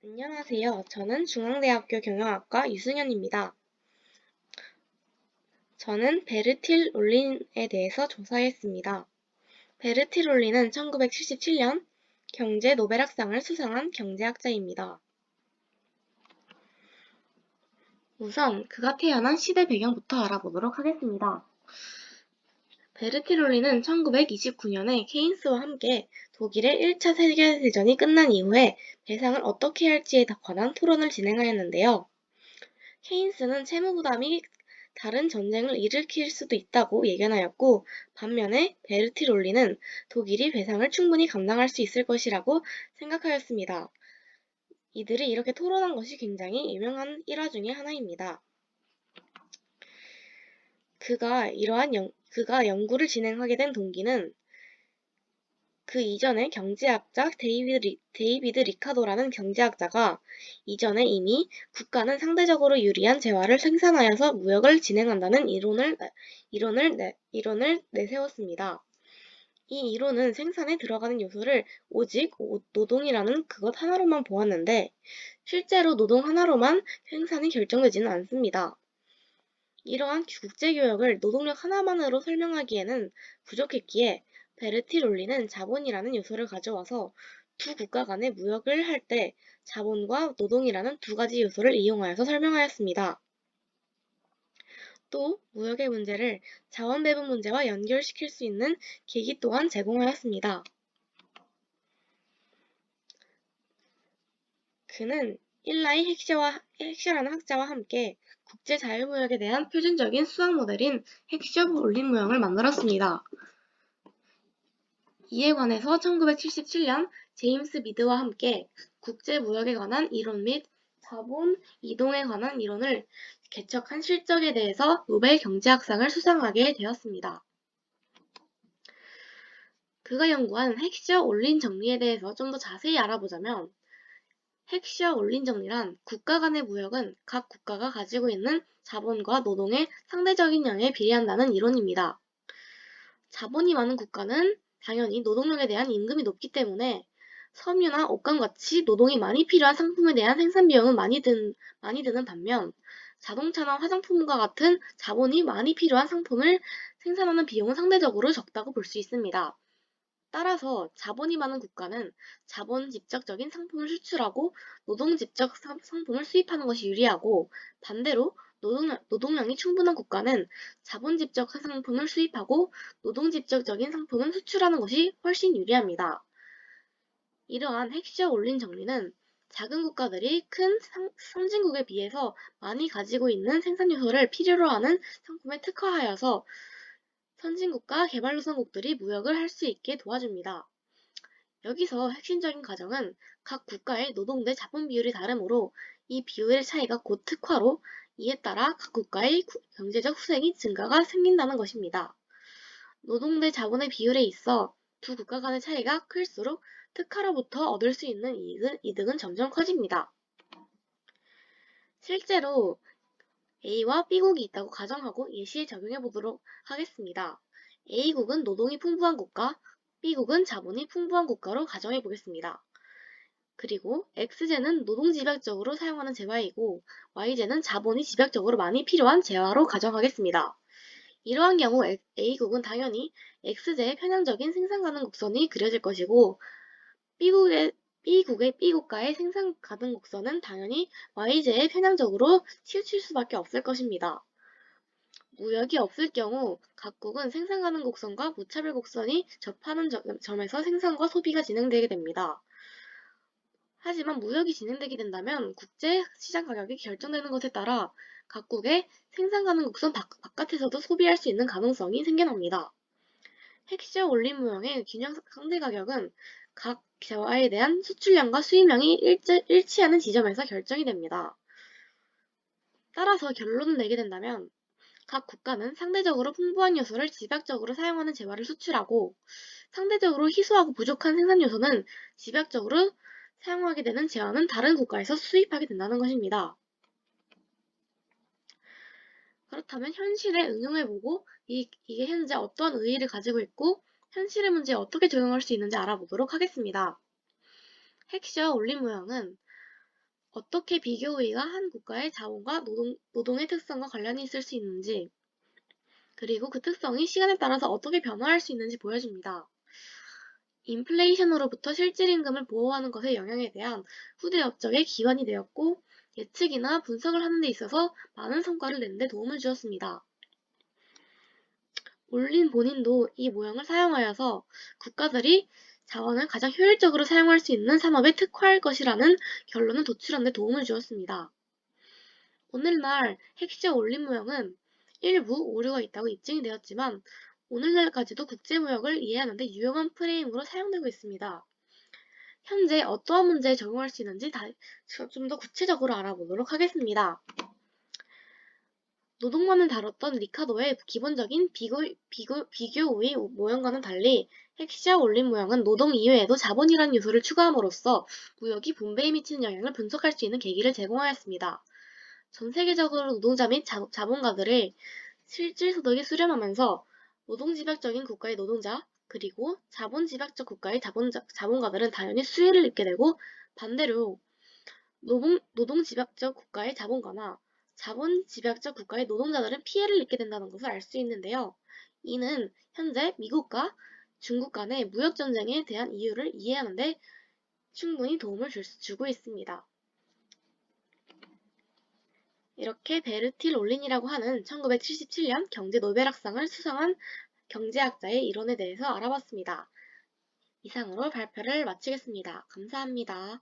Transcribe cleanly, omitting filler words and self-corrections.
안녕하세요. 저는 중앙대학교 경영학과 유승현입니다. 저는 베르틸 롤린에 대해서 조사했습니다. 베르틸 롤린은 1977년 경제 노벨학상을 수상한 경제학자입니다. 우선 그가 태어난 시대 배경부터 알아보도록 하겠습니다. 베르틸 롤린은 1929년에 케인스와 함께 독일의 1차 세계대전이 끝난 이후에 배상을 어떻게 할지에 관한 토론을 진행하였는데요. 케인스는 채무 부담이 다른 전쟁을 일으킬 수도 있다고 예견하였고, 반면에 베르틸 롤린은 독일이 배상을 충분히 감당할 수 있을 것이라고 생각하였습니다. 이들이 이렇게 토론한 것이 굉장히 유명한 일화 중의 하나입니다. 그가 연구를 진행하게 된 동기는 그 이전에 경제학자 데이비드 리카도라는 경제학자가 이전에 이미 국가는 상대적으로 유리한 재화를 생산하여서 무역을 진행한다는 이론을 내세웠습니다. 이 이론은 생산에 들어가는 요소를 오직 노동이라는 그것 하나로만 보았는데, 실제로 노동 하나로만 생산이 결정되지는 않습니다. 이러한 국제교역을 노동력 하나만으로 설명하기에는 부족했기에 베르틸 롤린은 자본이라는 요소를 가져와서 두 국가 간의 무역을 할 때 자본과 노동이라는 두 가지 요소를 이용하여서 설명하였습니다. 또 무역의 문제를 자원 배분 문제와 연결시킬 수 있는 계기 또한 제공하였습니다. 그는 일라이 헥셔라는 학자와 함께 국제 자유무역에 대한 표준적인 수학 모델인 헥셔-올린 모형을 만들었습니다. 이에 관해서 1977년 제임스 미드와 함께 국제무역에 관한 이론 및 자본 이동에 관한 이론을 개척한 실적에 대해서 노벨 경제학상을 수상하게 되었습니다. 그가 연구한 헥셔-올린 정리에 대해서 좀 더 자세히 알아보자면, 헥셔-올린 정리란 국가 간의 무역은 각 국가가 가지고 있는 자본과 노동의 상대적인 양에 비례한다는 이론입니다. 자본이 많은 국가는 당연히 노동력에 대한 임금이 높기 때문에 섬유나 옷감같이 노동이 많이 필요한 상품에 대한 생산 비용은 많이 드는 반면, 자동차나 화장품과 같은 자본이 많이 필요한 상품을 생산하는 비용은 상대적으로 적다고 볼 수 있습니다. 따라서 자본이 많은 국가는 자본 집적적인 상품을 수출하고 노동 집적 상품을 수입하는 것이 유리하고, 반대로 노동량이 충분한 국가는 자본 집적 상품을 수입하고 노동 집적적인 상품은 수출하는 것이 훨씬 유리합니다. 이러한 헥셔-올린 정리는 작은 국가들이 큰 선진국에 비해서 많이 가지고 있는 생산 요소를 필요로 하는 상품에 특화하여서 선진국과 개발도상국들이 무역을 할 수 있게 도와줍니다. 여기서 핵심적인 과정은 각 국가의 노동 대 자본 비율이 다르므로 이 비율의 차이가 곧 특화로, 이에 따라 각 국가의 경제적 후생이 증가가 생긴다는 것입니다. 노동 대 자본의 비율에 있어 두 국가 간의 차이가 클수록 특화로부터 얻을 수 있는 이득은 점점 커집니다. 실제로 A와 B국이 있다고 가정하고 예시에 적용해 보도록 하겠습니다. A국은 노동이 풍부한 국가, B국은 자본이 풍부한 국가로 가정해 보겠습니다. 그리고 X제는 노동 집약적으로 사용하는 재화이고 Y제는 자본이 집약적으로 많이 필요한 재화로 가정하겠습니다. 이러한 경우 A국은 당연히 X제의 편향적인 생산 가능 곡선이 그려질 것이고, B국가의 생산 가능 곡선은 당연히 Y제에 편향적으로 치우칠 수밖에 없을 것입니다. 무역이 없을 경우 각국은 생산 가능 곡선과 무차별 곡선이 접하는 점에서 생산과 소비가 진행되게 됩니다. 하지만 무역이 진행되게 된다면 국제 시장 가격이 결정되는 것에 따라 각국의 생산 가능 곡선 바깥에서도 소비할 수 있는 가능성이 생겨납니다. 헥셔-올린 모형의 균형 상대 가격은 각 재화에 대한 수출량과 수입량이 일치하는 지점에서 결정이 됩니다. 따라서 결론을 내게 된다면 각 국가는 상대적으로 풍부한 요소를 집약적으로 사용하는 재화를 수출하고, 상대적으로 희소하고 부족한 생산 요소는 집약적으로 사용하게 되는 재화는 다른 국가에서 수입하게 된다는 것입니다. 그렇다면 현실에 응용해보고 이게 현재 어떠한 의의를 가지고 있고 현실의 문제에 어떻게 적용할 수 있는지 알아보도록 하겠습니다. 헥셔-올린 모형은 어떻게 비교 우위가 한 국가의 자본과 노동의 특성과 관련이 있을 수 있는지, 그리고 그 특성이 시간에 따라서 어떻게 변화할 수 있는지 보여줍니다. 인플레이션으로부터 실질임금을 보호하는 것의 영향에 대한 후대 업적의 기반이 되었고, 예측이나 분석을 하는 데 있어서 많은 성과를 내는 데 도움을 주었습니다. 올린 본인도 이 모형을 사용하여서 국가들이 자원을 가장 효율적으로 사용할 수 있는 산업에 특화할 것이라는 결론을 도출하는 데 도움을 주었습니다. 오늘날 핵시어 올린 모형은 일부 오류가 있다고 입증이 되었지만 오늘날까지도 국제무역을 이해하는 데 유용한 프레임으로 사용되고 있습니다. 현재 어떠한 문제에 적용할 수 있는지 좀 더 구체적으로 알아보도록 하겠습니다. 노동만을 다뤘던 리카도의 기본적인 비교 우위 모형과는 달리 핵시어 올린 모형은 노동 이외에도 자본이라는 요소를 추가함으로써 무역이 분배에 미치는 영향을 분석할 수 있는 계기를 제공하였습니다. 전 세계적으로 노동자 및 자본가들의 실질 소득이 수렴하면서 노동집약적인 국가의 노동자, 그리고 자본집약적 국가의 자본가들은 당연히 수혜를 입게 되고, 반대로 노동집약적 국가의 자본가나 자본집약적 국가의 노동자들은 피해를 입게 된다는 것을 알 수 있는데요. 이는 현재 미국과 중국 간의 무역전쟁에 대한 이유를 이해하는 데 충분히 도움을 주고 있습니다. 이렇게 베르틸 롤린이라고 하는 1977년 경제 노벨학상을 수상한 경제학자의 이론에 대해서 알아봤습니다. 이상으로 발표를 마치겠습니다. 감사합니다.